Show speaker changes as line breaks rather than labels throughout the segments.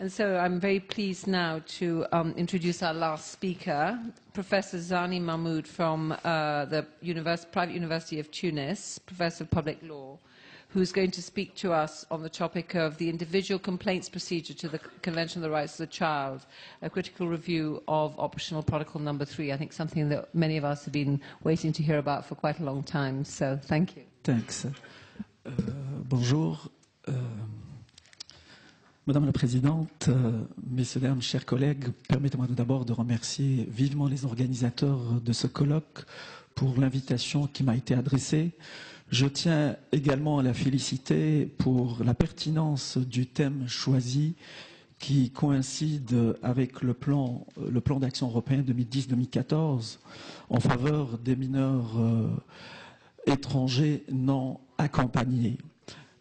And so I'm very pleased now to introduce our last speaker, Professor Zani Mahmoud from the Private University of Tunis, Professor of Public Law, who's going to speak to us on the topic of the individual complaints procedure to the Convention on the Rights of the Child, a critical review of optional protocol number 3. I think something that many of us have been waiting to hear about for quite a long time. So thank you.
Thanks. Bonjour. Madame la Présidente, messieurs, dames, chers collègues, permettez-moi tout d'abord de remercier vivement les organisateurs de ce colloque pour l'invitation qui m'a été adressée. Je tiens également à la féliciter pour la pertinence du thème choisi qui coïncide avec le plan d'action européen 2010-2014 en faveur des mineurs étrangers non accompagnés.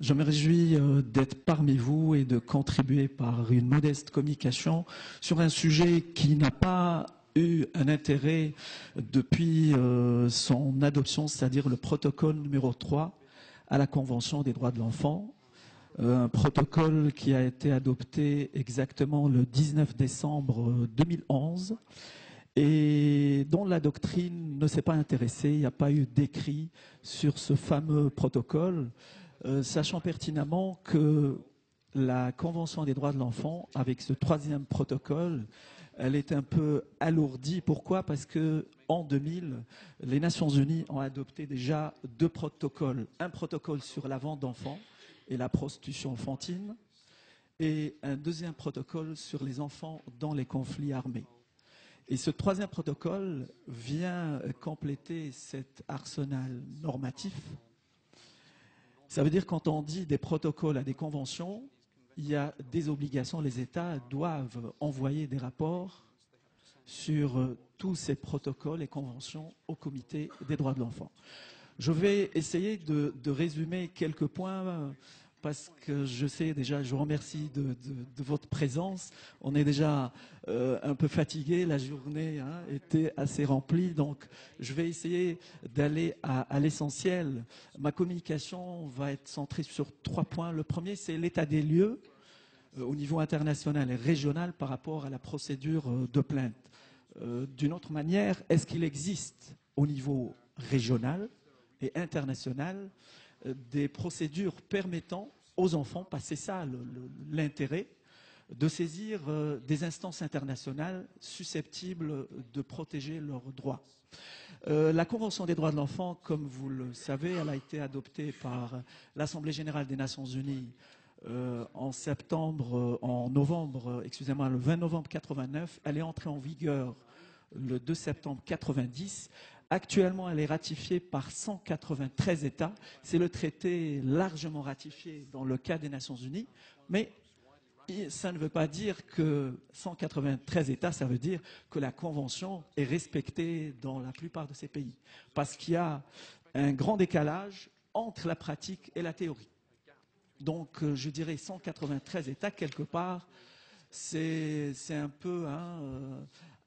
Je me réjouis d'être parmi vous et de contribuer par une modeste communication sur un sujet qui n'a pas eu un intérêt depuis son adoption, c'est-à-dire le protocole numéro 3 à la Convention des droits de l'enfant, un protocole qui a été adopté exactement le 19 décembre 2011 et dont la doctrine ne s'est pas intéressée, il n'y a pas eu d'écrit sur ce fameux protocole. Sachant pertinemment que la Convention des droits de l'enfant, avec ce 3e protocole, elle est un peu alourdie. Pourquoi? Parce qu'en 2000, les Nations Unies ont adopté déjà 2 protocoles. Un protocole sur la vente d'enfants et la prostitution enfantine, et un 2e protocole sur les enfants dans les conflits armés. Et ce 3e protocole vient compléter cet arsenal normatif. Ça veut dire quand on dit des protocoles à des conventions, il y a des obligations. Les États doivent envoyer des rapports sur tous ces protocoles et conventions au Comité des droits de l'enfant. Je vais essayer de résumer quelques points parce que je sais déjà, je vous remercie de votre présence. On est déjà un peu fatigué, la journée était assez remplie, donc je vais essayer d'aller à l'essentiel. Ma communication va être centrée sur 3 points. Le premier, c'est l'état des lieux au niveau international et régional par rapport à la procédure de plainte. D'une autre manière, est-ce qu'il existe au niveau régional et international des procédures permettant aux enfants, parce que c'est ça l'intérêt, de saisir des instances internationales susceptibles de protéger leurs droits. La Convention des droits de l'enfant, comme vous le savez, elle a été adoptée par l'Assemblée générale des Nations unies en novembre, excusez-moi, le 20 novembre 89. Elle est entrée en vigueur le 2 septembre 90. Actuellement, elle est ratifiée par 193 États. C'est le traité largement ratifié dans le cas des Nations Unies, mais ça ne veut pas dire que 193 États, ça veut dire que la Convention est respectée dans la plupart de ces pays, parce qu'il y a un grand décalage entre la pratique et la théorie. Donc, je dirais 193 États, quelque part, c'est un peu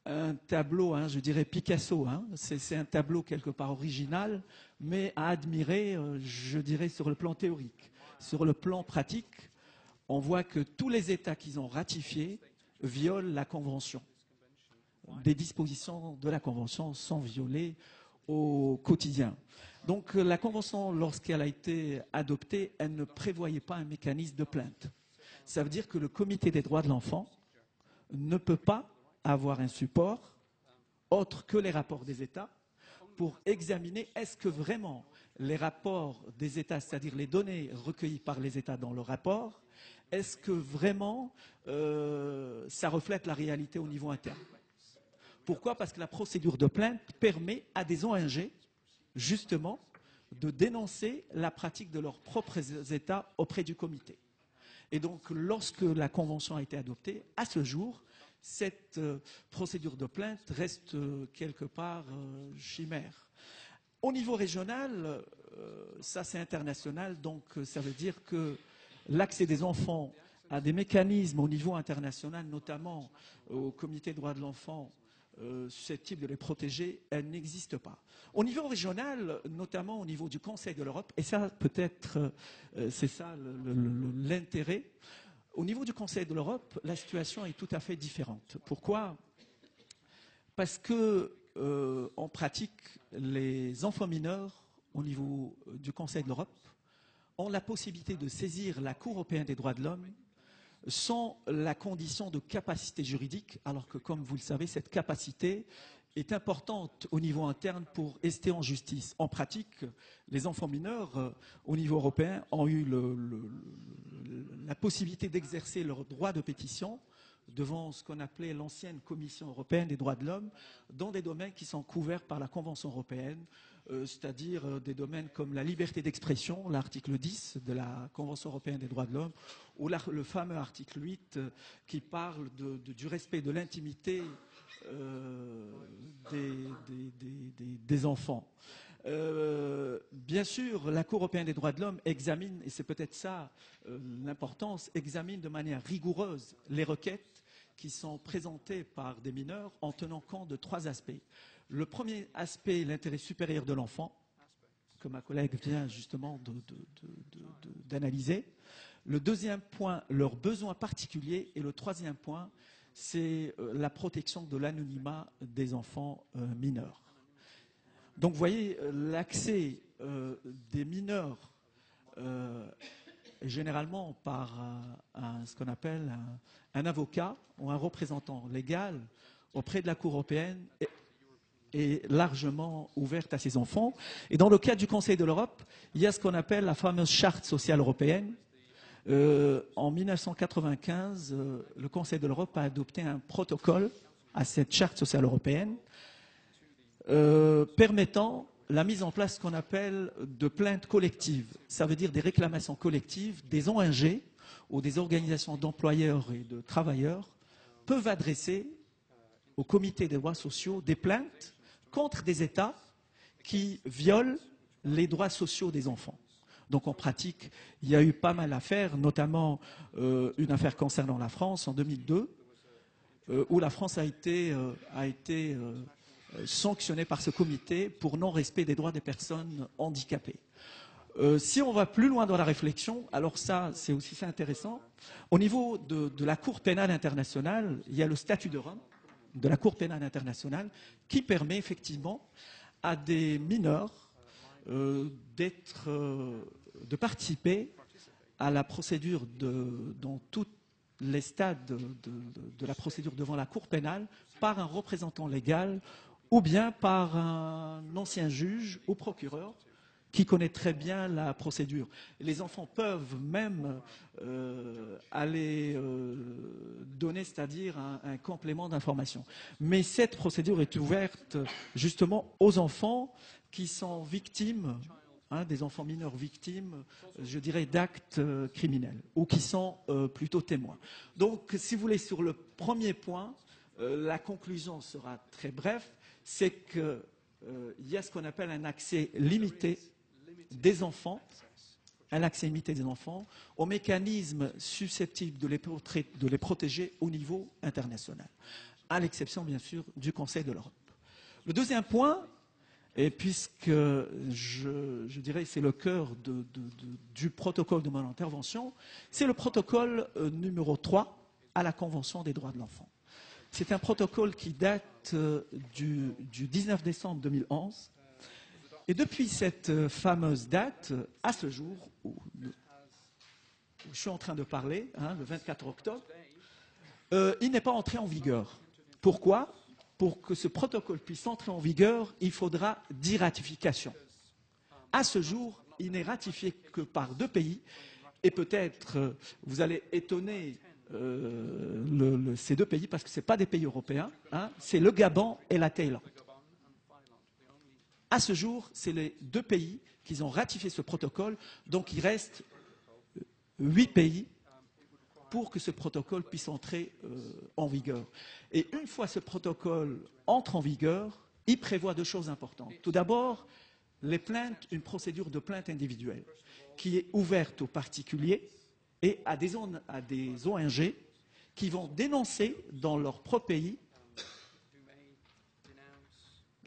un tableau, je dirais Picasso, c'est un tableau quelque part original, mais à admirer, je dirais, sur le plan théorique. Sur le plan pratique, on voit que tous les États qu'ils ont ratifiés violent la Convention. Des dispositions de la Convention sont violées au quotidien. Donc la Convention, lorsqu'elle a été adoptée, elle ne prévoyait pas un mécanisme de plainte. Ça veut dire que le Comité des droits de l'enfant ne peut pas avoir un support autre que les rapports des États pour examiner est-ce que vraiment les rapports des États, c'est-à-dire les données recueillies par les États dans le rapport, est-ce que vraiment ça reflète la réalité au niveau interne? Pourquoi? Parce que la procédure de plainte permet à des ONG, justement, de dénoncer la pratique de leurs propres États auprès du comité. Et donc, lorsque la Convention a été adoptée, à ce jour, cette procédure de plainte reste quelque part chimère. Au niveau régional, ça c'est international, donc ça veut dire que l'accès des enfants à des mécanismes au niveau international, notamment au Comité des droits de l'enfant, susceptibles de les protéger, elle n'existe pas. Au niveau régional, notamment au niveau du Conseil de l'Europe, et ça peut-être, c'est ça l'intérêt, Au niveau du Conseil de l'Europe, la situation est tout à fait différente. Pourquoi? Parce que, en pratique, les enfants mineurs, au niveau du Conseil de l'Europe, ont la possibilité de saisir la Cour européenne des droits de l'homme sans la condition de capacité juridique, alors que, comme vous le savez, cette capacité est importante au niveau interne pour rester en justice. En pratique, les enfants mineurs, au niveau européen, ont eu la possibilité d'exercer leur droit de pétition devant ce qu'on appelait l'ancienne Commission européenne des droits de l'homme, dans des domaines qui sont couverts par la Convention européenne, c'est-à-dire des domaines comme la liberté d'expression, l'article 10 de la Convention européenne des droits de l'homme, ou le fameux article 8 qui parle du respect de l'intimité des enfants. Bien sûr, la Cour européenne des droits de l'homme examine, et c'est peut-être ça l'importance, examine de manière rigoureuse les requêtes qui sont présentées par des mineurs en tenant compte de 3 aspects. Le premier aspect, l'intérêt supérieur de l'enfant, que ma collègue vient justement d'analyser. Le deuxième point, leurs besoins particuliers. Et le troisième point, c'est la protection de l'anonymat des enfants mineurs. Donc, vous voyez, l'accès des mineurs, généralement par ce qu'on appelle un avocat ou un représentant légal auprès de la Cour européenne, est largement ouverte à ces enfants. Et dans le cadre du Conseil de l'Europe, il y a ce qu'on appelle la fameuse Charte sociale européenne. En 1995, le Conseil de l'Europe a adopté un protocole à cette Charte sociale européenne permettant la mise en place de ce qu'on appelle de plaintes collectives. Ça veut dire des réclamations collectives, des ONG ou des organisations d'employeurs et de travailleurs peuvent adresser au comité des droits sociaux des plaintes contre des États qui violent les droits sociaux des enfants. Donc en pratique, il y a eu pas mal d'affaires, notamment une affaire concernant la France en 2002, où la France a été sanctionnée par ce comité pour non-respect des droits des personnes handicapées. Si on va plus loin dans la réflexion, alors ça, c'est aussi ça intéressant. Au niveau de la Cour pénale internationale, il y a le statut de Rome, de la Cour pénale internationale, qui permet effectivement à des mineurs de participer à la procédure dans tous les stades de la procédure devant la Cour pénale par un représentant légal ou bien par un ancien juge ou procureur qui connaît très bien la procédure. Les enfants peuvent même aller donner, c'est-à-dire un complément d'information. Mais cette procédure est ouverte justement aux enfants qui sont victimes, des enfants mineurs victimes, je dirais, d'actes criminels, ou qui sont plutôt témoins. Donc, si vous voulez, sur le premier point, la conclusion sera très brève, c'est qu'il y a ce qu'on appelle un accès limité des enfants, aux mécanismes susceptibles de les protéger au niveau international, à l'exception bien sûr du Conseil de l'Europe. Le deuxième point, et puisque je dirais c'est le cœur du protocole de mon intervention, c'est le protocole numéro 3 à la Convention des droits de l'enfant. C'est un protocole qui date du 19 décembre 2011. Et depuis cette fameuse date, à ce jour où je suis en train de parler, le 24 octobre, il n'est pas entré en vigueur. Pourquoi? Pour que ce protocole puisse entrer en vigueur, il faudra 10 ratifications. À ce jour, il n'est ratifié que par 2 pays, et peut-être vous allez étonner ces 2 pays, parce que ce n'est pas des pays européens, c'est le Gabon et la Thaïlande. À ce jour, c'est les 2 pays qui ont ratifié ce protocole, donc il reste 8 pays pour que ce protocole puisse entrer en vigueur. Et une fois ce protocole entre en vigueur, il prévoit 2 choses importantes. Tout d'abord, les plaintes, une procédure de plainte individuelle qui est ouverte aux particuliers et à des ONG qui vont dénoncer dans leur propre pays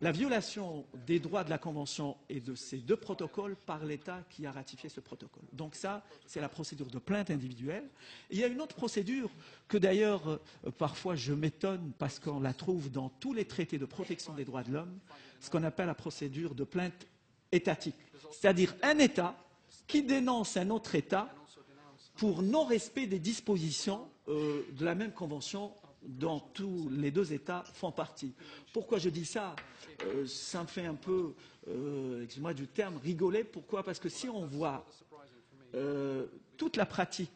la violation des droits de la Convention et de ces deux protocoles par l'État qui a ratifié ce protocole. Donc ça, c'est la procédure de plainte individuelle. Et il y a une autre procédure que d'ailleurs, parfois je m'étonne parce qu'on la trouve dans tous les traités de protection des droits de l'homme, ce qu'on appelle la procédure de plainte étatique. C'est-à-dire un État qui dénonce un autre État pour non-respect des dispositions de la même Convention dont tous les deux États font partie. Pourquoi je dis ça? Ça me fait un peu, excusez-moi du terme, rigoler. Pourquoi? Parce que si on voit toute la pratique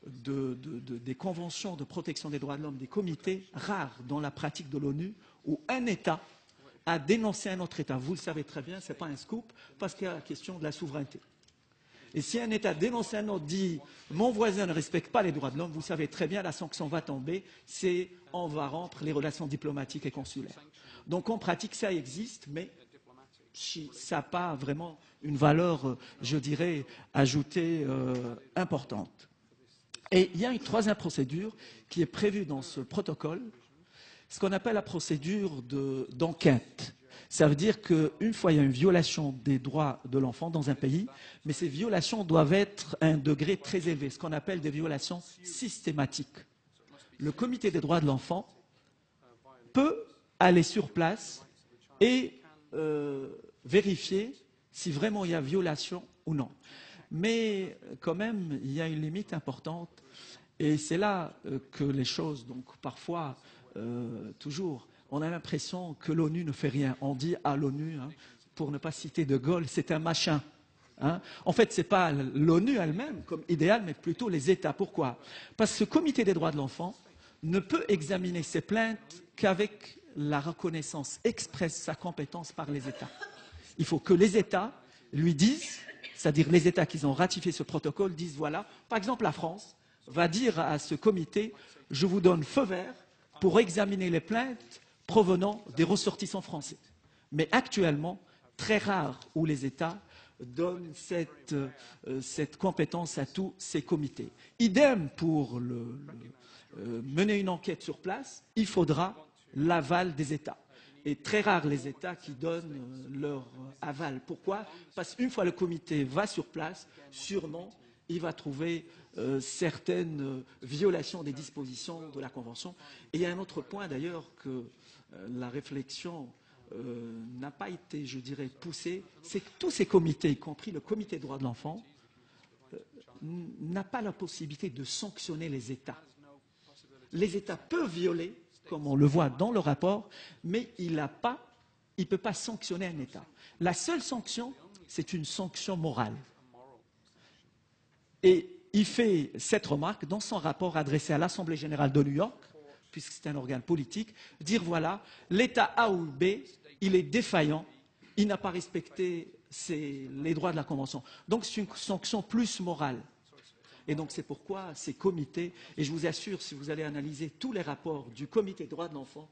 des conventions de protection des droits de l'homme, des comités, rares dans la pratique de l'ONU, où un État a dénoncé un autre État. Vous le savez très bien, ce n'est pas un scoop, parce qu'il y a la question de la souveraineté. Et si un État dénonce un autre, dit « mon voisin ne respecte pas les droits de l'homme », vous savez très bien, la sanction va tomber, c'est « on va rompre les relations diplomatiques et consulaires ». Donc en pratique, ça existe, mais ça n'a pas vraiment une valeur, je dirais, ajoutée importante. Et il y a une troisième procédure qui est prévue dans ce protocole, ce qu'on appelle la procédure d'enquête. Ça veut dire qu'une fois il y a une violation des droits de l'enfant dans un pays, mais ces violations doivent être à un degré très élevé, ce qu'on appelle des violations systématiques. Le comité des droits de l'enfant peut aller sur place et vérifier si vraiment il y a violation ou non. Mais quand même, il y a une limite importante et c'est là que les choses, donc parfois, toujours, on a l'impression que l'ONU ne fait rien. On dit à l'ONU, pour ne pas citer De Gaulle, c'est un machin. En fait, ce n'est pas l'ONU elle-même comme idéal, mais plutôt les États. Pourquoi? Parce que ce comité des droits de l'enfant ne peut examiner ces plaintes qu'avec la reconnaissance expresse de sa compétence par les États. Il faut que les États lui disent, c'est-à-dire les États qui ont ratifié ce protocole, disent voilà, par exemple la France va dire à ce comité, je vous donne feu vert pour examiner les plaintes provenant des ressortissants français. Mais actuellement, très rare où les États donnent cette compétence à tous ces comités. Idem pour mener une enquête sur place, il faudra l'aval des États. Et très rare les États qui donnent leur aval. Pourquoi? Parce qu'une fois le comité va sur place, sûrement, il va trouver certaines violations des dispositions de la Convention. Et il y a un autre point d'ailleurs que la réflexion n'a pas été, je dirais, poussée, c'est que tous ces comités, y compris le comité des droits de l'enfant, n'a pas la possibilité de sanctionner les États. Les États peuvent violer, comme on le voit dans le rapport, mais il ne peut pas sanctionner un État. La seule sanction, c'est une sanction morale. Et il fait cette remarque dans son rapport adressé à l'Assemblée générale de New York, puisque c'est un organe politique, dire voilà, l'État A ou B, il est défaillant, il n'a pas respecté les droits de la Convention. Donc c'est une sanction plus morale. Et donc c'est pourquoi ces comités, et je vous assure, si vous allez analyser tous les rapports du comité des droits de l'enfant,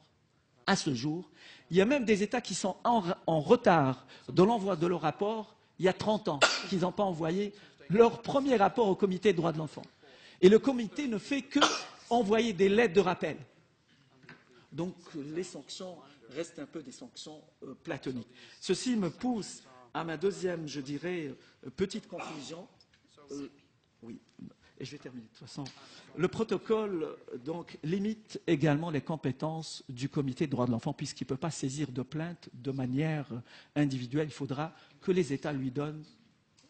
à ce jour, il y a même des États qui sont en retard de l'envoi de leur rapport il y a 30 ans, qui n'ont pas envoyé leur premier rapport au comité des droits de l'enfant. Et le comité ne fait que envoyer des lettres de rappel. Donc les sanctions restent un peu des sanctions platoniques. Ceci me pousse à ma deuxième, je dirais, petite conclusion. Oui, et je vais terminer de toute façon. Le protocole donc, limite également les compétences du comité des droits de l'enfant puisqu'il ne peut pas saisir de plainte de manière individuelle. Il faudra que les États lui donnent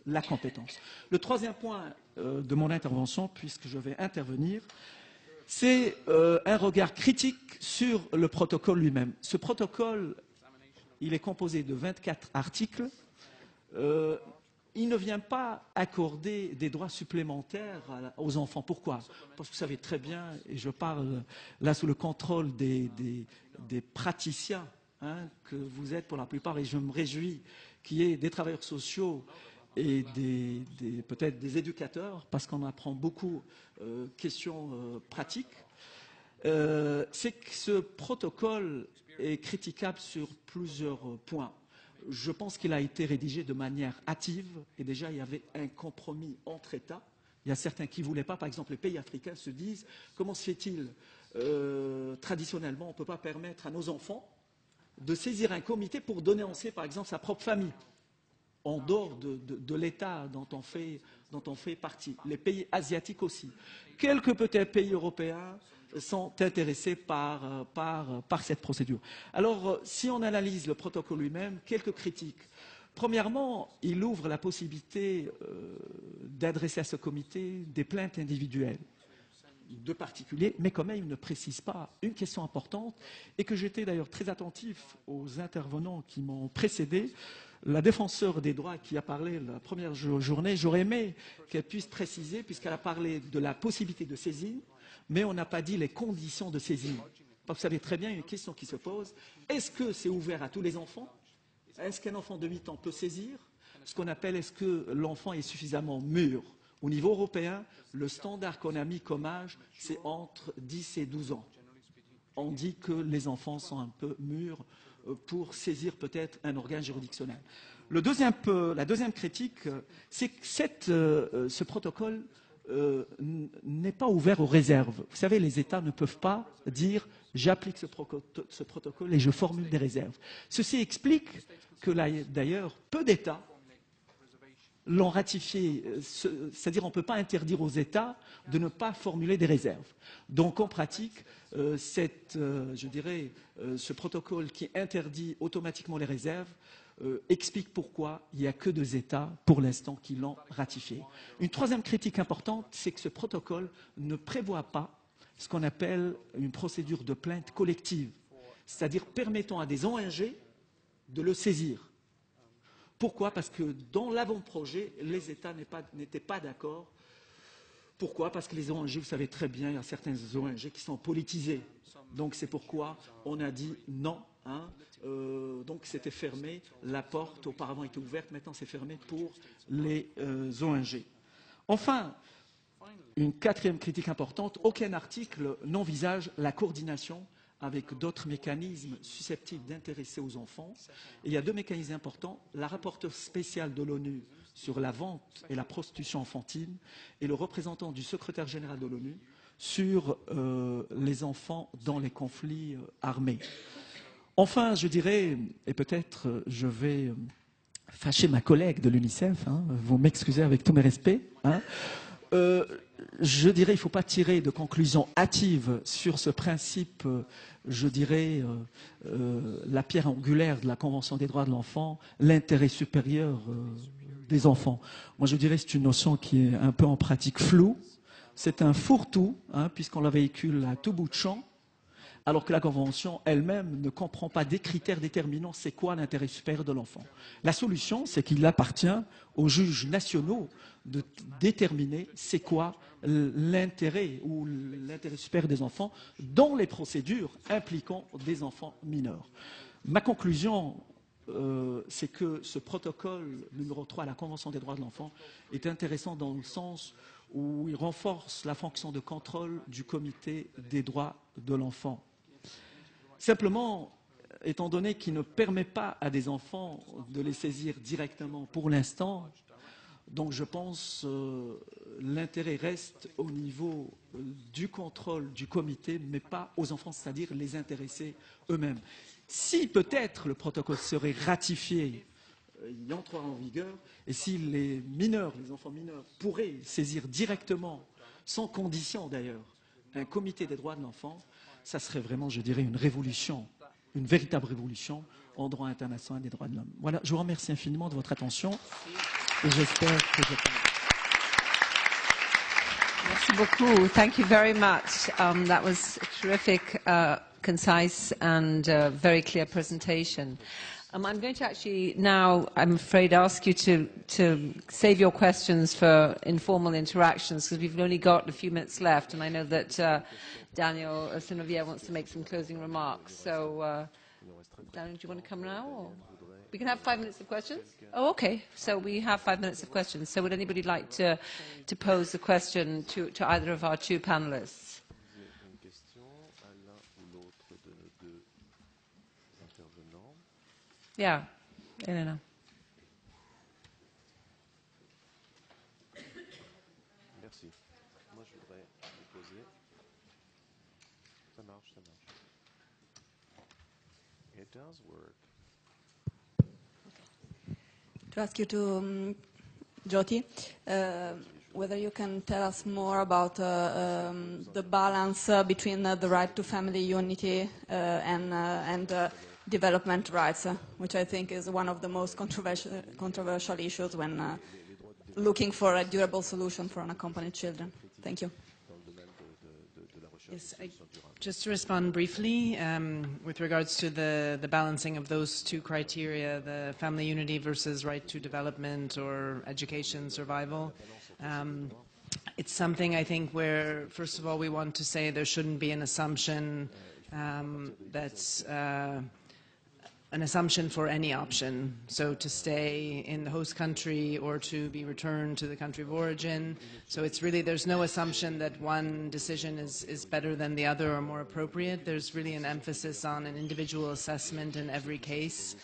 la compétence. Le troisième point de mon intervention, puisque je vais intervenir, c'est un regard critique sur le protocole lui-même. Ce protocole, il est composé de 24 articles. Il ne vient pas accorder des droits supplémentaires aux enfants. Pourquoi? Parce que vous savez très bien, et je parle là sous le contrôle des praticiens que vous êtes pour la plupart, et je me réjouis qu'il y ait des travailleurs sociaux et peut-être des éducateurs, parce qu'on apprend beaucoup questions pratiques, c'est que ce protocole est critiquable sur plusieurs points. Je pense qu'il a été rédigé de manière hâtive, et déjà il y avait un compromis entre États. Il y a certains qui ne voulaient pas, par exemple les pays africains se disent, comment se fait-il traditionnellement, on ne peut pas permettre à nos enfants de saisir un comité pour dénoncer, par exemple, sa propre famille, en dehors de l'État dont on fait partie. Les pays asiatiques aussi. Quelques peut-être pays européens sont intéressés par cette procédure. Alors, si on analyse le protocole lui-même, quelques critiques. Premièrement, il ouvre la possibilité d'adresser à ce comité des plaintes individuelles de particuliers, mais quand même, il ne précise pas une question importante, et que j'étais d'ailleurs très attentif aux intervenants qui m'ont précédé. La défenseur des droits qui a parlé la première journée, j'aurais aimé qu'elle puisse préciser, puisqu'elle a parlé de la possibilité de saisine, mais on n'a pas dit les conditions de saisine. Parce que vous savez très bien, une question qui se pose, est-ce que c'est ouvert à tous les enfants? Est-ce qu'un enfant de 8 ans peut saisir? Ce qu'on appelle, est-ce que l'enfant est suffisamment mûr? Au niveau européen, le standard qu'on a mis comme âge, c'est entre 10 et 12 ans. On dit que les enfants sont un peu mûrs pour saisir peut-être un organe juridictionnel. La deuxième critique, c'est que ce protocole n'est pas ouvert aux réserves. Vous savez, les États ne peuvent pas dire « j'applique ce protocole et je formule des réserves ». Ceci explique que, d'ailleurs, peu d'États l'ont ratifié, c'est-à-dire on ne peut pas interdire aux États de ne pas formuler des réserves. Donc en pratique, je dirais, ce protocole qui interdit automatiquement les réserves explique pourquoi il n'y a que 2 États pour l'instant qui l'ont ratifié. Une troisième critique importante, c'est que ce protocole ne prévoit pas ce qu'on appelle une procédure de plainte collective, c'est-à-dire permettant à des ONG de le saisir. Pourquoi? Parce que dans l'avant-projet, les États n'étaient pas d'accord. Pourquoi? Parce que les ONG, vous savez très bien, il y a certaines ONG qui sont politisées. Donc c'est pourquoi on a dit non. Donc c'était fermé, la porte auparavant était ouverte, maintenant c'est fermé pour les ONG. Enfin, une quatrième critique importante, aucun article n'envisage la coordination avec d'autres mécanismes susceptibles d'intéresser aux enfants. Et il y a 2 mécanismes importants. La rapporteure spéciale de l'ONU sur la vente et la prostitution enfantine et le représentant du secrétaire général de l'ONU sur les enfants dans les conflits armés. Enfin, je dirais, et peut-être je vais fâcher ma collègue de l'UNICEF, vous m'excusez avec tous mes respects, je dirais qu'il ne faut pas tirer de conclusions hâtives sur ce principe, je dirais, la pierre angulaire de la Convention des droits de l'enfant, l'intérêt supérieur des enfants. Moi, je dirais que c'est une notion qui est un peu en pratique floue. C'est un fourre-tout, puisqu'on la véhicule à tout bout de champ, alors que la Convention elle-même ne comprend pas des critères déterminant c'est quoi l'intérêt supérieur de l'enfant. La solution, c'est qu'il appartient aux juges nationaux de déterminer c'est quoi l'intérêt ou l'intérêt supérieur des enfants dans les procédures impliquant des enfants mineurs. Ma conclusion, c'est que ce protocole numéro 3 à la Convention des droits de l'enfant est intéressant dans le sens où il renforce la fonction de contrôle du Comité des droits de l'enfant. Simplement, étant donné qu'il ne permet pas à des enfants de les saisir directement pour l'instant, donc je pense l'intérêt reste au niveau du contrôle du comité, mais pas aux enfants, c'est-à-dire les intéressés eux-mêmes. Si peut-être le protocole serait ratifié, il entrera en vigueur, et si les mineurs, les enfants mineurs, pourraient saisir directement, sans condition d'ailleurs, un comité des droits de l'enfant, ça serait vraiment, je dirais, une révolution, une véritable révolution en droit international des droits de l'homme. Voilà, je vous remercie infiniment de votre attention et j'espère que j'ai...
Merci beaucoup. Thank you very much. That was a terrific, concise and very clear presentation. I'm going to actually now, I'm afraid, ask you to save your questions for informal interactions because we've only got a few minutes left, and I know that Daniel Sinovier wants to make some closing remarks. So, Daniel, do you want to come now? Or? We can have 5 minutes of questions? Oh, okay. So we have 5 minutes of questions. So would anybody like to pose a question to either of our 2 panelists? Yeah, Elena.
Merci. Moi, je voudrais vous poser. Ça marche, ça marche. Good. it does work.
To ask you to, Jyoti, whether you can tell us more about the balance between the right to family unity and development rights, which I think is one of the most controversial issues when looking for a durable solution for unaccompanied children. Thank you.
Yes, just to respond briefly, with regards to the balancing of those two criteria, the family unity versus right to development or education survival, it's something I think where, first of all, we want to say there shouldn't be an assumption that's an assumption for any option. So to stay in the host country or to be returned to the country of origin. So it's really, there's no assumption that one decision is better than the other or more appropriate. There's really an emphasis on an individual assessment in every case,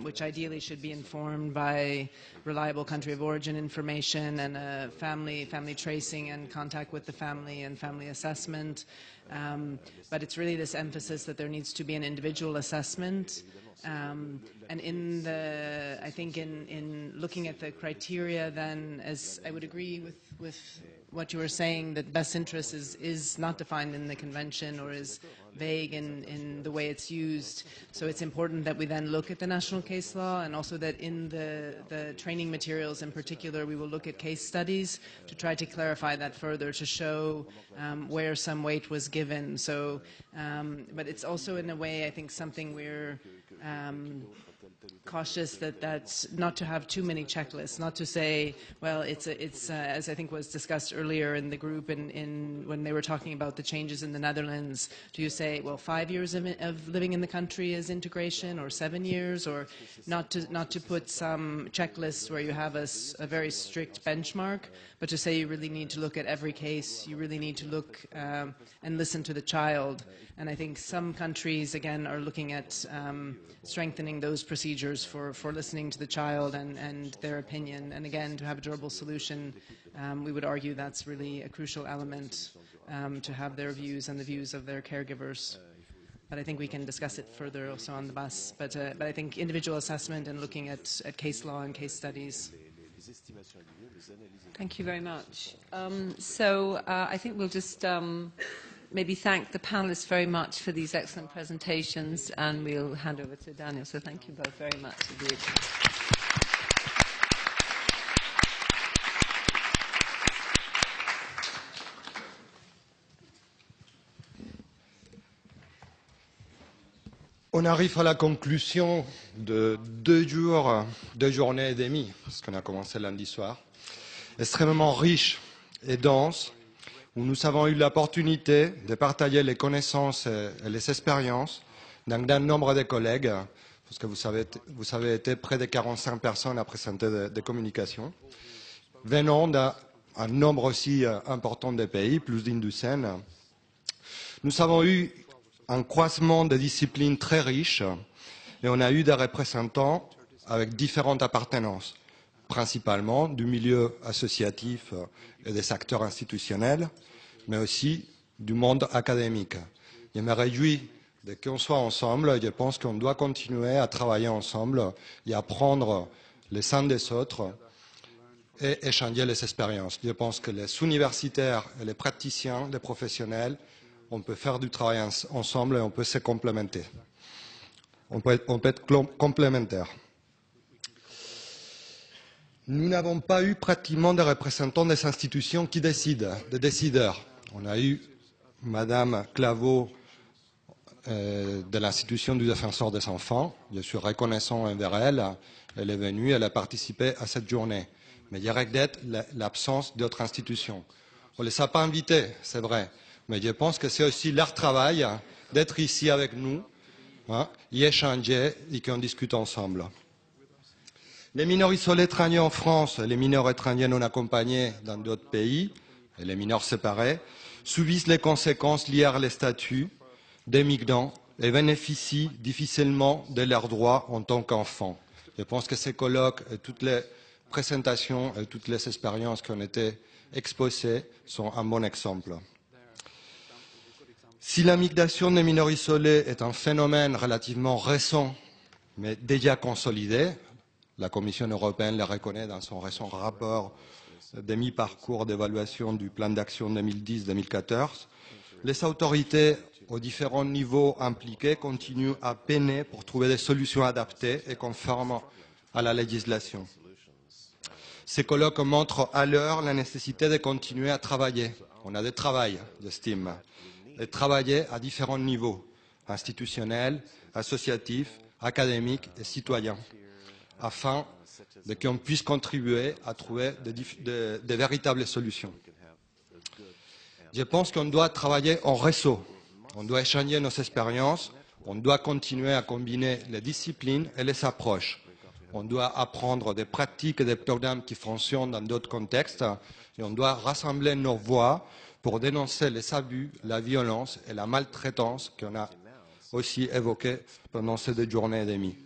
which ideally should be informed by reliable country of origin information and a family tracing and contact with the family and family assessment. But it's really this emphasis that there needs to be an individual assessment. And I think in looking at the criteria, then, as I would agree with what you were saying, that best interest is not defined in the convention or is vague in the way it's used. So it's important that we then look at the national case law, and also that in the training materials in particular, we will look at case studies to try to clarify that further, to show where some weight was given. So, but it's also in a way, I think, something we're cautious that's not to have too many checklists, not to say, well, it's as I think was discussed earlier in the group when they were talking about the changes in the Netherlands, do you say, well, 5 years of living in the country is integration, or 7 years, or not to put some checklists where you have a very strict benchmark, but to say you really need to look at every case, you really need to look and listen to the child. And I think some countries, again, are looking at strengthening those procedures for listening to the child and their opinion. And again, to have a durable solution, we would argue that's really a crucial element, to have their views and the views of their caregivers. But I think we can discuss it further also on the bus. But I think individual assessment and looking at case law and case studies.
Thank you very much. I think we'll just maybe thank the panelists very much for these excellent presentations, and we'll hand over to Daniel. So thank you both very much indeed.
On arrive à la conclusion de 2 jours, 2 journées et demie, parce qu'on a commencé lundi soir, extrêmement riche et dense, où nous avons eu l'opportunité de partager les connaissances et les expériences d'un nombre de collègues, parce que vous avez été près de 45 personnes à présenter des communications, venant d'un nombre aussi important de pays, plus d'une douzaine. Nous avons eu un croisement de disciplines très riche, et on a eu des représentants avec différentes appartenances, principalement du milieu associatif et des acteurs institutionnels, mais aussi du monde académique. Je me réjouis de qu'on soit ensemble. Je pense qu'on doit continuer à travailler ensemble et apprendre les uns des autres et échanger les expériences. Je pense que les universitaires et les praticiens, les professionnels, on peut faire du travail ensemble et on peut se complémenter. On peut être complémentaires. Nous n'avons pas eu pratiquement de représentants des institutions qui décident, des décideurs. On a eu Madame Claveau de l'institution du défenseur des enfants. Je suis reconnaissant envers elle. Elle est venue, elle a participé à cette journée. Mais je regrette l'absence d'autres institutions. On ne les a pas invités, c'est vrai. Mais je pense que c'est aussi leur travail d'être ici avec nous, y échanger et qu'on discute ensemble. Les mineurs isolés étrangers en France, les mineurs étrangers non accompagnés dans d'autres pays, et les mineurs séparés, subissent les conséquences liées à les statuts des migrants et bénéficient difficilement de leurs droits en tant qu'enfants. Je pense que ces colloques et toutes les présentations et toutes les expériences qui ont été exposées sont un bon exemple. Si la migration des mineurs isolés est un phénomène relativement récent, mais déjà consolidé, la Commission européenne le reconnaît dans son récent rapport de mi-parcours d'évaluation du plan d'action 2010-2014, les autorités aux différents niveaux impliqués continuent à peiner pour trouver des solutions adaptées et conformes à la législation. Ces colloques montrent alors la nécessité de continuer à travailler. On a des travails, j'estime, et travailler à différents niveaux, institutionnels, associatifs, académiques et citoyens, afin qu'on puisse contribuer à trouver de véritables solutions. Je pense qu'on doit travailler en réseau, on doit échanger nos expériences, on doit continuer à combiner les disciplines et les approches. On doit apprendre des pratiques et des programmes qui fonctionnent dans d'autres contextes et on doit rassembler nos voix pour dénoncer les abus, la violence et la maltraitance qu'on a aussi évoquées pendant ces 2 journées et demie.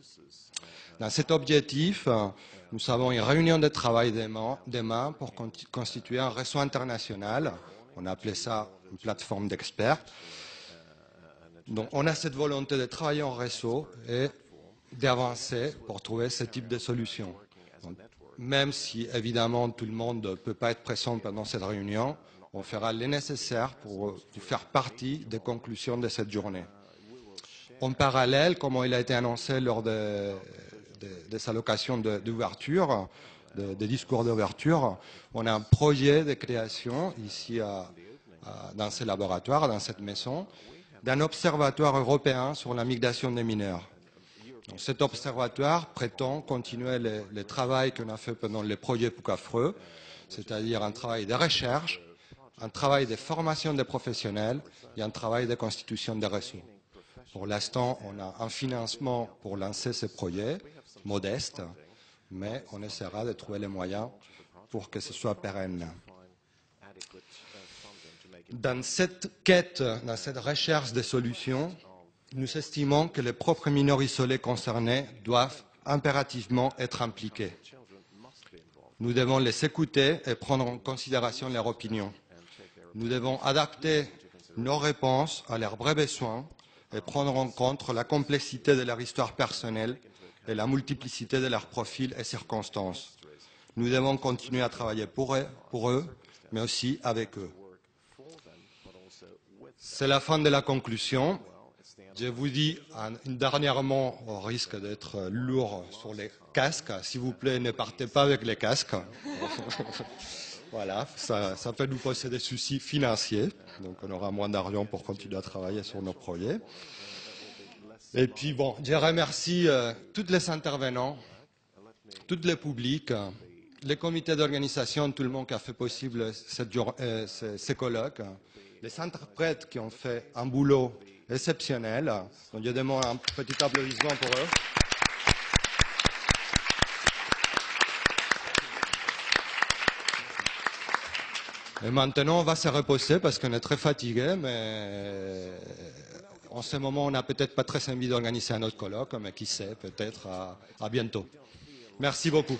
Dans cet objectif, nous avons une réunion de travail demain pour constituer un réseau international. On a appelé ça une plateforme d'experts. Donc, on a cette volonté de travailler en réseau et d'avancer pour trouver ce type de solution. Donc, même si, évidemment, tout le monde ne peut pas être présent pendant cette réunion, on fera le nécessaire pour faire partie des conclusions de cette journée. En parallèle, comme il a été annoncé lors des allocations d'ouverture, des discours d'ouverture, on a un projet de création ici dans ce laboratoire, dans cette maison, d'un observatoire européen sur la migration des mineurs. Donc, cet observatoire prétend continuer le travail qu'on a fait pendant le projet Poucafreux, c'est-à-dire un travail de recherche, un travail de formation des professionnels et un travail de constitution des réseaux. Pour l'instant, on a un financement pour lancer ce projet, modeste, mais on essaiera de trouver les moyens pour que ce soit pérenne. Dans cette quête, dans cette recherche de solutions, nous estimons que les propres mineurs isolés concernés doivent impérativement être impliqués. Nous devons les écouter et prendre en considération leur opinion. Nous devons adapter nos réponses à leurs vrais besoins et prendre en compte la complexité de leur histoire personnelle et la multiplicité de leurs profils et circonstances. Nous devons continuer à travailler pour eux, mais aussi avec eux. C'est la fin de la conclusion. Je vous dis dernièrement, au risque d'être lourd sur les casques, s'il vous plaît, ne partez pas avec les casques. Voilà, ça peut nous poser des soucis financiers, donc on aura moins d'argent pour continuer à travailler sur nos projets. Et puis bon, je remercie tous les intervenants, tous les publics, les comités d'organisation, tout le monde qui a fait possible ces colloques, les interprètes qui ont fait un boulot exceptionnel. Donc je demande un petit applaudissement pour eux. Et maintenant, on va se reposer parce qu'on est très fatigué, mais en ce moment, on n'a peut-être pas très envie d'organiser un autre colloque, mais qui sait, peut-être à bientôt. Merci beaucoup.